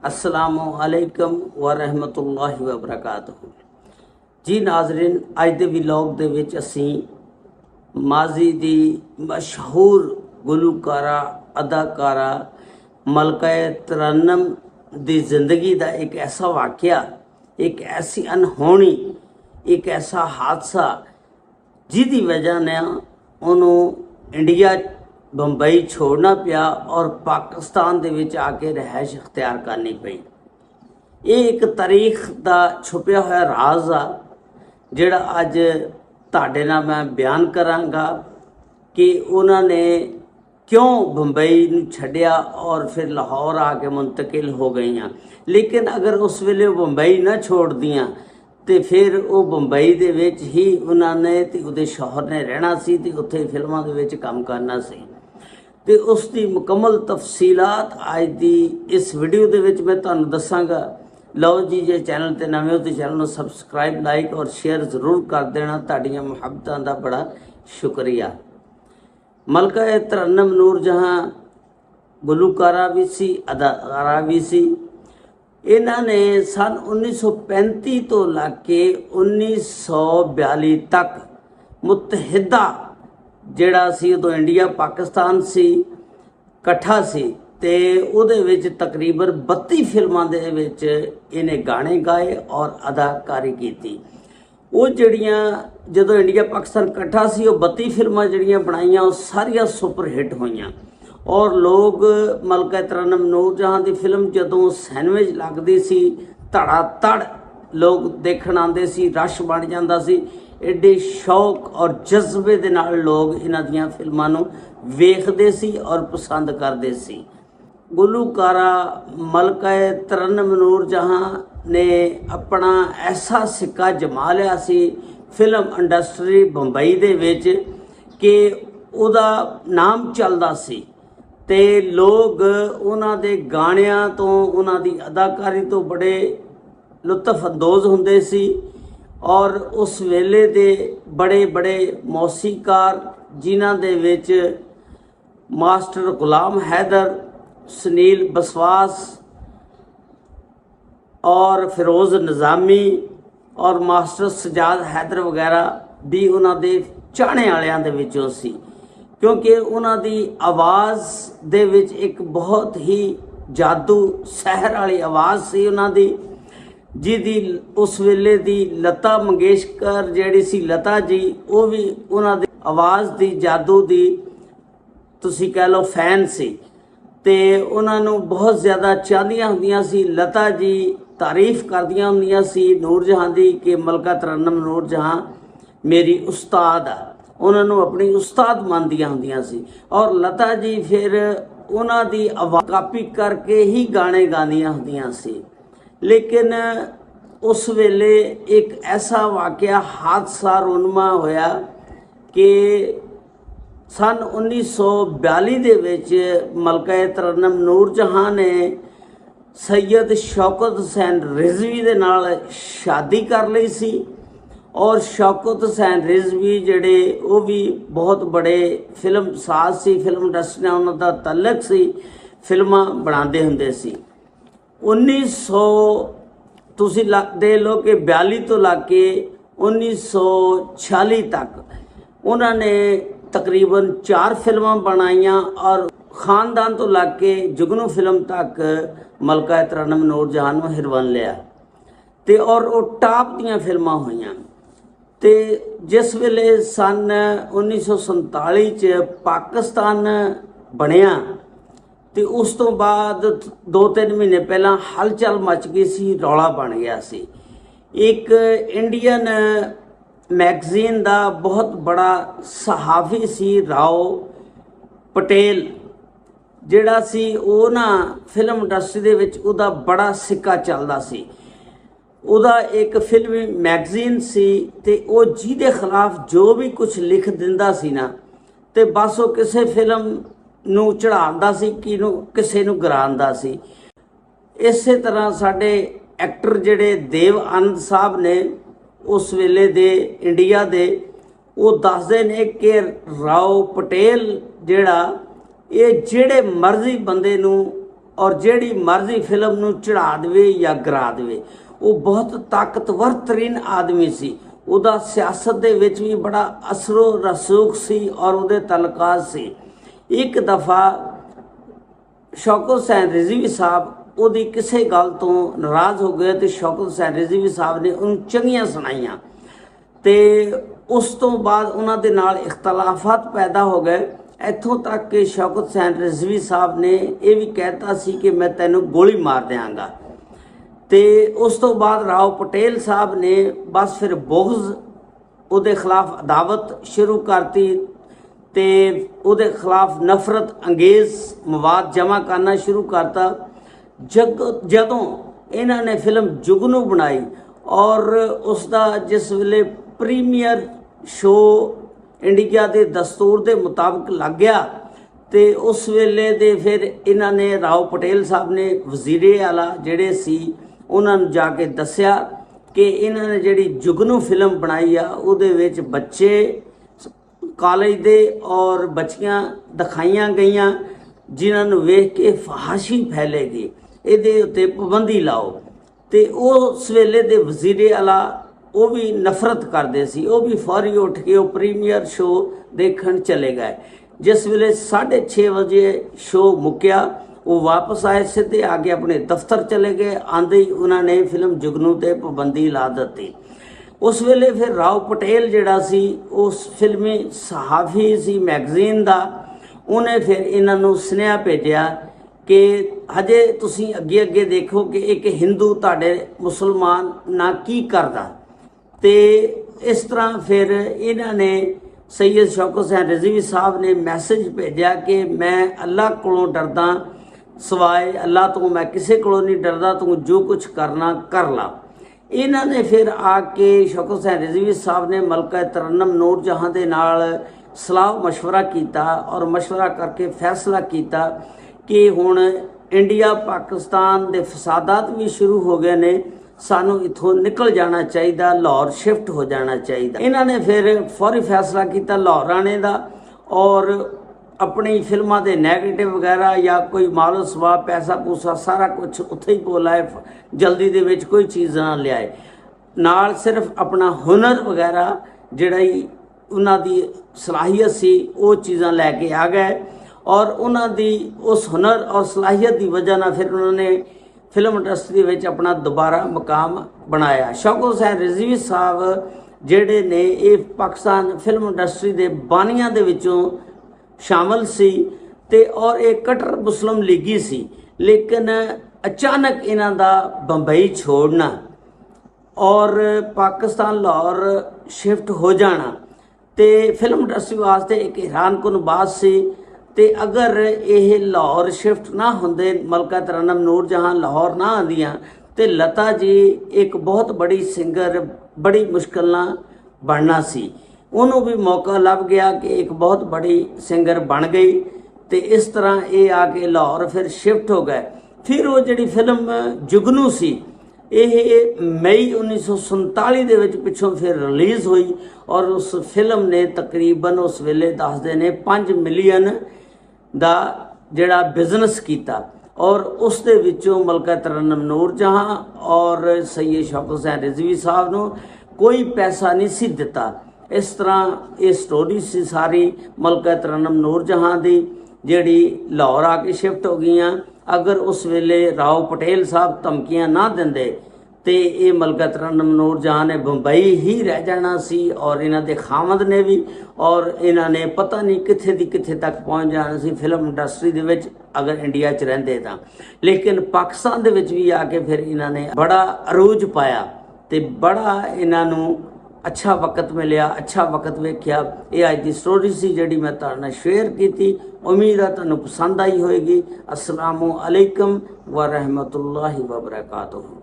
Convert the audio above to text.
अस्सलामु अलैकुम व रहमतुल्लाहि व बरकातहू। जी नाज़रीन, अज दे व्लॉग दे विच असीं माजी दी मशहूर गुलकारा अदाकारा मलका तरन्नम दी जिंदगी दा एक ऐसा वाक़या, एक ऐसी अनहोनी, एक ऐसा हादसा जिहदी वजह ने उन्होंने इंडिया बंबई छोड़ना पिया और पाकिस्तान दे विच आके रहायश अख्तियार करनी पई। ये एक तारीख दा छुपिया होया राज आ जिहड़ा अज तुहाडे नाल मैं बयान करांगा कि उन्होंने क्यों बंबई नूं छड्डिया और फिर लाहौर आके मुंतकिल हो गई। लेकिन अगर उस वेले वो बंबई ना छोड़ दियां तो फिर वो बंबई दे विच ही उन्होंने ते उहदे शौहर ने रहना सी ते उत्थे फिल्मां दे विच काम करना सी। तो उसकी मुकम्मल तफसीलात अज की इस वीडियो दे विच मैं तुहानूं दसांगा। लो जी, जे चैनल ते नवे हो तो चैनल नूं सबसक्राइब, लाइक और शेयर जरूर कर देना। तुहाडीआं मुहब्बतां दा बड़ा शुक्रिया। मलका तरन्नम नूर जहां गुलकारा भी सी, अदाकारा भी सी। इन्हां ने सन 1935 तो लैके 1942 तक मुतहिदा जिहड़ा सी उदों इंडिया पाकिस्तान सी इकट्ठा सी ते उहदे विच तकरीबन 32 फिल्मां दे विच इन्हें गाने गाए और अदाकारी की। वो जड़ियाँ जदों इंडिया पाकिस्तान इकट्ठा सी वो 32 फिल्मां जड़ियाँ बनाइयां वो सारियां सुपर हिट होईयां और लोग मलका तरन्नम नूर जहां की फिल्म जदों सैंडविच लगदी सी धड़ाधड़ लोग देखण आंदे सी, रश बन जांदा सी। एडे शौक और जज्बे दे नाल लोग इन्हां दियां फिल्मां नूं वेखदे सी और पसंद करदे सी। गुलकारा मलका तरन्नम नूर जहां ने अपना ऐसा सिक्का जमा लिया सी फिल्म इंडस्ट्री बंबई दे विच कि उहदा नाम चलदा सी ते लोग उन्हां दे गाणियां तो उन्हां दी अदाकारी तो बड़े लुत्फ अंदोज हुंदे सी और उस वेले दे बड़े बड़े मौसीकार जिन्हां दे विच मास्टर गुलाम हैदर, सुनील बसवास और फिरोज़ निज़ामी और मास्टर सजाद हैदर वगैरह भी उन्हां दे चाहने वालियां दे विचों सी, क्योंकि उन्हां दी आवाज़ दे विच एक बहुत ही जादू सहर वाली आवाज़ सी उन्हां दी, जिहदी उस वेले दी लता मंगेशकर जिहड़ी सी लता जी, वो भी उन्हां दी आवाज़ दी जादू दी तुसीं कह लो फैन सी ते उन्हां नूं बहुत ज़्यादा चाहदियां हुंदियां सी। लता जी तारीफ करदियां हुंदियां सी नूर जहां दी कि मलका तरन्नम नूर जहां मेरी उस्ताद आ, उन्हां नूं अपनी उस्ताद मानदियां हुंदियां सी और लता जी फिर उन्हां दी आवाज़ कापी करके ही गाने गांदियां हुंदियां सी। लेकिन उस वेले एक ऐसा वाक़या हादसा रोनमा होया कि सन 1942 दे विच मलका तरन्नम नूर जहां ने सैयद शौकत हुसैन रिजवी दे नाल शादी कर ली सी और शौकत हुसैन रिजवी जिहड़े वो भी बहुत बड़े फिल्म साज सी, फिल्म इंडस्ट्री नाल उन्हां दा तल्लक सी, फिल्मां बनाते हुंदे सी। 1900 तुसीं दे लो कि 42 तो लैके 1946 तक उन्होंने तकरीबन 4 फिल्मां बनाईयां और खानदान तो लैके जुगनू फिल्म तक मलका तरन्नम नूर जहां नूं हिरवन लिया ते और वो टॉप दीयां फिल्मां होईयां। ते जिस वेले सन 1947 च पाकिस्तान बनिया ते उस तो बाद 2-3 महीने पहला हलचल मच गई सी, रौला बन गया सी। एक इंडियन मैगजीन दा बहुत बड़ा सहाफ़ी सी राव पटेल जिहड़ा सी वो ना फिल्म इंडस्ट्री दे विच उहदा बड़ा सिक्का चलदा सी। उहदा एक फिल्मी मैगजीन सी ते वो जिहदे खिलाफ जो भी कुछ लिख दिंदा सी ना ते बस वो किसी फिल्म नूं चढ़ाउंदा सी कि किसी नूं गिराउंदा सी। इसे तरह साडे एक्टर जिहड़े देव आनंद साहब ने उस वेले दे इंडिया दे वो दसदे ने कि राव पटेल जिहड़ा ये जिहड़े मर्जी बंदे नूं और ਜਿਹੜੀ ਮਰਜ਼ੀ ਫਿਲਮ ਨੂੰ ਚੜਾ ਦੇਵੇ ਜਾਂ ਗਿਰਾ ਦੇਵੇ। ਉਹ ਬਹੁਤ ਤਾਕਤਵਰ ਤਰੀਨ ਆਦਮੀ ਸੀ। ਉਹਦਾ ਸਿਆਸਤ ਦੇ ਵਿੱਚ ਵੀ ਬੜਾ ਅਸਰੋ ਰਸੂਖ ਸੀ ਔਰ ਉਹਦੇ ਤਲਕਾਤ ਸੀ। ਇੱਕ ਦਫਾ ਸ਼ੌਕਤ ਹੁਸੈਨ ਰਿਜ਼ਵੀ ਸਾਹਿਬ ਉਹਦੀ ਕਿਸੇ ਗੱਲ ਤੋਂ ਨਾਰਾਜ਼ ਹੋ ਗਏ ਤੇ ਸ਼ੌਕਤ ਹੁਸੈਨ ਰਿਜ਼ਵੀ ਸਾਹਿਬ ਨੇ ਉਹਨੂੰ ਚੰਗੀਆਂ ਸੁਣਾਈਆਂ ਤੇ ਉਸ ਤੋਂ ਬਾਅਦ ਉਹਨਾਂ ਦੇ ਨਾਲ ਇਖਤਲਾਫਾਤ ਪੈਦਾ ਹੋ ਗਏ। ਇੱਥੋਂ ਤੱਕ ਕਿ ਸ਼ੌਕਤ ਹੁਸੈਨ ਰਿਜ਼ਵੀ ਸਾਹਿਬ ਨੇ ਇਹ ਵੀ ਕਹਿਤਾ ਸੀ ਕਿ ਮੈਂ ਤੈਨੂੰ ਗੋਲੀ ਮਾਰ ਦਿਆਂਗਾ। ਤੇ ਉਸ ਤੋਂ ਬਾਅਦ ਰਾਓ ਪਟੇਲ ਸਾਹਿਬ ਨੇ ਬਸ ਫਿਰ ਬੁਗਜ਼ ਉਹਦੇ ਖਿਲਾਫ ਅਦਾਵਤ ਸ਼ੁਰੂ ਕਰਤੀ ਤੇ ਉਹਦੇ ਖਿਲਾਫ ਨਫ਼ਰਤ ਅੰਗੇਜ਼ ਮਵਾਦ ਜਮ੍ਹਾਂ ਕਰਨਾ ਸ਼ੁਰੂ ਕਰਤਾ। ਜਦੋਂ ਇਹਨਾਂ ਨੇ ਫਿਲਮ ਜੁਗਨੂ ਬਣਾਈ ਔਰ ਉਸ ਦਾ ਜਿਸ ਵੇਲੇ ਪ੍ਰੀਮੀਅਰ ਸ਼ੋਅ ਇੰਡੀਆ ਦੇ ਦਸਤੂਰ ਦੇ ਮੁਤਾਬਕ ਲੱਗ ਗਿਆ ਤੇ ਉਸ ਵੇਲੇ ਦੇ ਫਿਰ ਇਹਨਾਂ ਨੇ ਰਾਓ ਪਟੇਲ ਸਾਹਿਬ ਨੇ ਵਜ਼ੀਰੇ ਆਲਾ ਜਿਹੜੇ ਸੀ ਉਹਨਾਂ ਨੂੰ ਜਾ ਕੇ ਦੱਸਿਆ ਕਿ ਇਹਨਾਂ ਨੇ ਜਿਹੜੀ ਜੁਗਨੂ ਫਿਲਮ ਬਣਾਈ ਆ ਉਹਦੇ ਵਿੱਚ ਬੱਚੇ ਕਾਲਜ ਦੇ ਔਰ ਬੱਚੀਆਂ ਦਿਖਾਈਆਂ ਗਈਆਂ ਜਿਨ੍ਹਾਂ ਨੂੰ ਵੇਖ ਕੇ ਫਹਾਸ਼ੀ ਫੈਲੇਗੀ, ਇਹਦੇ ਉੱਤੇ ਪਾਬੰਦੀ ਲਾਓ। ਤੇ ਉਸ ਵੇਲੇ ਦੇ ਵਜ਼ੀਰੇ ਆਲਾ ਉਹ ਵੀ ਨਫ਼ਰਤ ਕਰਦੇ ਸੀ। ਉਹ ਵੀ ਫੌਰੀ ਉੱਠ ਕੇ ਉਹ ਪ੍ਰੀਮੀਅਰ ਸ਼ੋਅ ਦੇਖਣ ਚਲੇ ਗਏ। ਜਿਸ ਵੇਲੇ 6:30 ਵਜੇ ਸ਼ੋਅ ਮੁੱਕਿਆ ਉਹ ਵਾਪਸ ਆਏ, ਸਿੱਧੇ ਆ ਕੇ ਆਪਣੇ ਦਫ਼ਤਰ ਚਲੇ ਗਏ। ਆਂਦੇ ਹੀ ਉਹਨਾਂ ਨੇ ਫਿਲਮ ਜੁਗਨੂ ਤੇ ਪਾਬੰਦੀ ਲਾ ਦਿੱਤੀ। ਉਸ ਵੇਲੇ ਫਿਰ ਰਾਓ ਪਟੇਲ ਜਿਹੜਾ ਸੀ ਉਸ ਫਿਲਮੀ ਸਹਾਫੀ ਸੀ ਮੈਗਜ਼ੀਨ ਦਾ, ਉਹਨੇ ਫਿਰ ਇਹਨਾਂ ਨੂੰ ਸੁਨੇਹਾ ਭੇਜਿਆ ਕਿ ਹਜੇ ਤੁਸੀਂ ਅੱਗੇ ਅੱਗੇ ਦੇਖੋ ਕਿ ਇੱਕ ਹਿੰਦੂ ਤੁਹਾਡੇ ਮੁਸਲਮਾਨ ਨਾਲ ਕੀ ਕਰਦਾ। ਤੇ ਇਸ ਤਰ੍ਹਾਂ ਫਿਰ ਇਹਨਾਂ ਨੇ ਸੈਯਦ ਸ਼ੌਕਤ ਹੁਸੈਨ ਰਿਜ਼ਵੀ ਸਾਹਿਬ ਨੇ ਮੈਸੇਜ ਭੇਜਿਆ ਕਿ ਮੈਂ ਅੱਲਾਹ ਕੋਲੋਂ ਡਰਦਾ, ਸਵਾਏ ਅੱਲਾਹ ਤੋਂ ਮੈਂ ਕਿਸੇ ਕੋਲੋਂ ਨਹੀਂ ਡਰਦਾ, ਤੂੰ ਜੋ ਕੁਝ ਕਰਨਾ ਕਰ ਲਾ। ਇਹਨਾਂ ਨੇ ਫਿਰ ਆ ਕੇ ਸ਼ੌਕਤ ਹੁਸੈਨ ਰਿਜ਼ਵੀ ਸਾਹਿਬ ਨੇ ਮਲਕਾ ਤਰਨਮ ਨੂਰ ਜਹਾਂ ਦੇ ਨਾਲ ਸਲਾਹ ਮਸ਼ਵਰਾ ਕੀਤਾ ਔਰ ਮਸ਼ਵਰਾ ਕਰਕੇ ਫੈਸਲਾ ਕੀਤਾ ਕਿ ਹੁਣ ਇੰਡੀਆ ਪਾਕਿਸਤਾਨ ਦੇ ਫਸਾਦਾਤ ਵੀ ਸ਼ੁਰੂ ਹੋ ਗਏ ਨੇ, ਸਾਨੂੰ ਇੱਥੋਂ ਨਿਕਲ ਜਾਣਾ ਚਾਹੀਦਾ, ਲਾਹੌਰ ਸ਼ਿਫਟ ਹੋ ਜਾਣਾ ਚਾਹੀਦਾ। ਇਹਨਾਂ ਨੇ ਫਿਰ ਫੌਰੀ ਫੈਸਲਾ ਕੀਤਾ ਲਾਹੌਰ ਆਣੇ ਦਾ ਔਰ ਆਪਣੀ ਫਿਲਮਾਂ ਦੇ ਨੈਗੇਟਿਵ ਵਗੈਰਾ ਜਾਂ ਕੋਈ ਮਾਲੋ ਸਵਾਬ ਪੈਸਾ ਪੂਸਾ ਸਾਰਾ ਕੁਝ ਉੱਥੇ ਹੀ ਬੋਲਾਏ, ਜਲਦੀ ਦੇ ਵਿੱਚ ਕੋਈ ਚੀਜ਼ ਨਾ ਲਿਆਏ, ਨਾਲ ਸਿਰਫ ਆਪਣਾ ਹੁਨਰ ਵਗੈਰਾ ਜਿਹੜਾ ਹੀ ਉਹਨਾਂ ਦੀ ਸਲਾਹੀਅਤ ਸੀ ਉਹ ਚੀਜ਼ਾਂ ਲੈ ਕੇ ਆ ਗਏ ਔਰ ਉਹਨਾਂ ਦੀ ਉਸ ਹੁਨਰ ਔਰ ਸਲਾਹੀਅਤ ਦੀ ਵਜ੍ਹਾ ਨਾਲ ਫਿਰ ਉਹਨਾਂ ਨੇ ਫਿਲਮ ਇੰਡਸਟਰੀ ਵਿੱਚ ਆਪਣਾ ਦੁਬਾਰਾ ਮਕਾਮ ਬਣਾਇਆ। ਸ਼ੌਕਤ ਹੁਸੈਨ ਰਿਜ਼ਵੀ ਸਾਹਿਬ ਜਿਹੜੇ ਨੇ ਇਹ ਪਾਕਿਸਤਾਨ ਫਿਲਮ ਇੰਡਸਟਰੀ ਦੇ ਬਾਨੀਆਂ ਦੇ ਵਿੱਚੋਂ ਸ਼ਾਮਲ ਸੀ ਤੇ ਔਰ ਇਹ ਕਟਰ ਮੁਸਲਿਮ ਲੀਗੀ ਸੀ, ਲੇਕਿਨ ਅਚਾਨਕ ਇਹਨਾਂ ਦਾ ਬੰਬਈ ਛੋੜਨਾ ਔਰ ਪਾਕਿਸਤਾਨ ਲਾਹੌਰ ਸ਼ਿਫਟ ਹੋ ਜਾਣਾ ਤੇ ਫਿਲਮ ਇੰਡਸਟਰੀ ਵਾਸਤੇ ਇੱਕ ਹੈਰਾਨਕੁਨ ਬਾਤ ਸੀ। ਤੇ ਅਗਰ ਇਹ ਲਾਹੌਰ ਸ਼ਿਫਟ ਨਾ ਹੁੰਦੇ, ਮਲਕਾ ਤਰਨਮ ਨੂਰ ਜਹਾਂ ਲਾਹੌਰ ਨਾ ਆਉਂਦੀਆਂ ਤੇ ਲਤਾ ਜੀ ਇੱਕ ਬਹੁਤ ਬੜੀ ਸਿੰਗਰ ਬੜੀ ਮੁਸ਼ਕਿਲ ਨਾਲ ਬਣਨਾ ਸੀ। ਉਹਨੂੰ ਵੀ ਮੌਕਾ ਲੱਭ ਗਿਆ ਕਿ ਇੱਕ ਬਹੁਤ ਬੜੀ ਸਿੰਗਰ ਬਣ ਗਈ ਤੇ ਇਸ ਤਰ੍ਹਾਂ ਇਹ ਆ ਕੇ ਲਾਹੌਰ ਫਿਰ ਸ਼ਿਫਟ ਹੋ ਗਏ। ਫਿਰ ਉਹ ਜਿਹੜੀ ਫਿਲਮ ਜੁਗਨੂ ਸੀ ਇਹ ਮਈ 1947 ਦੇ ਵਿੱਚ ਪਿੱਛੋਂ ਫਿਰ ਰਿਲੀਜ਼ ਹੋਈ ਔਰ ਉਸ ਫਿਲਮ ਨੇ ਤਕਰੀਬਨ ਉਸ ਵੇਲੇ ਦੱਸਦੇ ਨੇ 5 ਮਿਲੀਅਨ ਦਾ ਜਿਹੜਾ ਬਿਜ਼ਨਸ ਕੀਤਾ ਔਰ ਉਸ ਦੇ ਵਿੱਚੋਂ ਮਲਕਾ ਤਰਨਮ ਨੂਰ ਜਹਾਂ ਔਰ ਸੈਯਦ ਸ਼ੌਕਤ ਹੁਸੈਨ ਰਿਜ਼ਵੀ ਸਾਹਿਬ ਨੂੰ ਕੋਈ ਪੈਸਾ ਨਹੀਂ ਸੀ ਦਿੱਤਾ। ਇਸ ਤਰ੍ਹਾਂ ਇਹ ਸਟੋਰੀ ਸੀ ਸਾਰੀ ਮਲਕਾ ਤਰਨਮ ਨੂਰ ਜਹਾਂ ਦੀ ਜਿਹੜੀ ਲਾਹੌਰ ਆ ਕੇ ਸ਼ਿਫਟ ਹੋ ਗਈਆਂ। ਅਗਰ ਉਸ ਵੇਲੇ ਰਾਓ ਪਟੇਲ ਸਾਹਿਬ ਧਮਕੀਆਂ ਨਾ ਦਿੰਦੇ ਤੇ ਇਹ ਮਲਕਾ ਤਰਨਮ ਨੂਰ ਜਹਾਂ ਨੇ ਬੰਬਈ ਹੀ ਰਹਿ ਜਾਣਾ ਸੀ ਔਰ ਇਹਨਾਂ ਦੇ ਖਾਮਦ ਨੇ ਵੀ ਔਰ ਇਹਨਾਂ ਨੇ ਪਤਾ ਨਹੀਂ ਕਿੱਥੇ ਦੀ ਕਿੱਥੇ ਤੱਕ ਪਹੁੰਚ ਜਾਣਾ ਸੀ ਫਿਲਮ ਇੰਡਸਟਰੀ ਦੇ ਵਿੱਚ ਅਗਰ ਇੰਡੀਆ 'ਚ ਰਹਿੰਦੇ ਤਾਂ। ਲੇਕਿਨ ਪਾਕਿਸਤਾਨ ਦੇ ਵਿੱਚ ਵੀ ਆ ਕੇ ਫਿਰ ਇਹਨਾਂ ਨੇ ਬੜਾ ਅਰੂਜ ਪਾਇਆ ਤੇ ਬੜਾ ਇਹਨਾਂ ਨੂੰ ਅੱਛਾ ਵਕਤ ਮਿਲਿਆ, ਅੱਛਾ ਵਕਤ ਵੇਖਿਆ। ਇਹ ਅੱਜ ਦੀ ਸਟੋਰੀ ਸੀ ਜਿਹੜੀ ਮੈਂ ਤੁਹਾਡੇ ਨਾਲ ਸ਼ੇਅਰ ਕੀਤੀ। ਉਮੀਦ ਹੈ ਤੁਹਾਨੂੰ ਪਸੰਦ ਆਈ ਹੋਏਗੀ। ਅਸਲਾਮੁ ਅਲੈਕੁਮ व रहमतुल्लाहि व बरकातुहू।